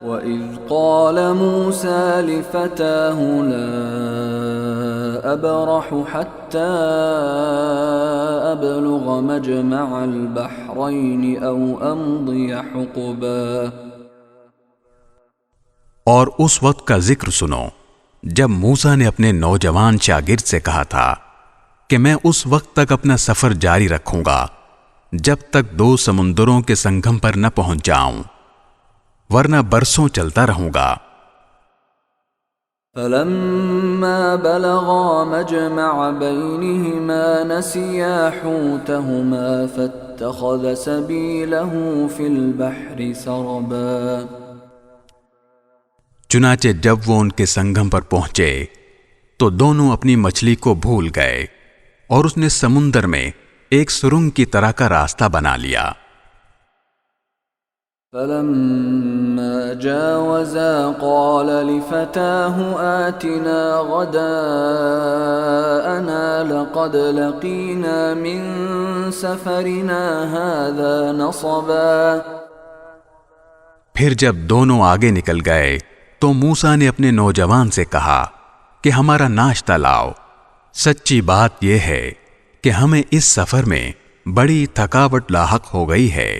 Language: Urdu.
وَإِذْ قَالَ مُوسَى لِفَتَاهُ لَا أَبْرَحُ حَتَّى أَبْلُغَ مَجْمَعَ الْبَحْرَيْنِ أَوْ أَمْضِيَ حُقُبًا۔ اور اس وقت کا ذکر سنو جب موسیٰ نے اپنے نوجوان شاگرد سے کہا تھا کہ میں اس وقت تک اپنا سفر جاری رکھوں گا جب تک 2 سمندروں کے سنگم پر نہ پہنچ جاؤں، ورنہ برسوں چلتا رہوں گا۔ فَلَمَّا بَلَغَا مَجْمَعَ بَيْنِهِمَا نَسِيَا حُوتَهُمَا فَاتَّخَذَ سَبِيلَهُ فِي الْبَحْرِ سَرَبًا۔ چنانچہ جب وہ ان کے سنگم پر پہنچے تو دونوں اپنی مچھلی کو بھول گئے اور اس نے سمندر میں ایک سرنگ کی طرح کا راستہ بنا لیا۔ فَلَمَّا جَاوَزَا قَالَ لِفَتَاهُ آتِنَا غَدَاءَنَا لَقَدْ لَقِينَا مِن سَفَرِنَا هَذَا نَصَبًا۔ پھر جب دونوں آگے نکل گئے تو موسیٰ نے اپنے نوجوان سے کہا کہ ہمارا ناشتہ لاؤ، سچی بات یہ ہے کہ ہمیں اس سفر میں بڑی تھکاوٹ لاحق ہو گئی ہے۔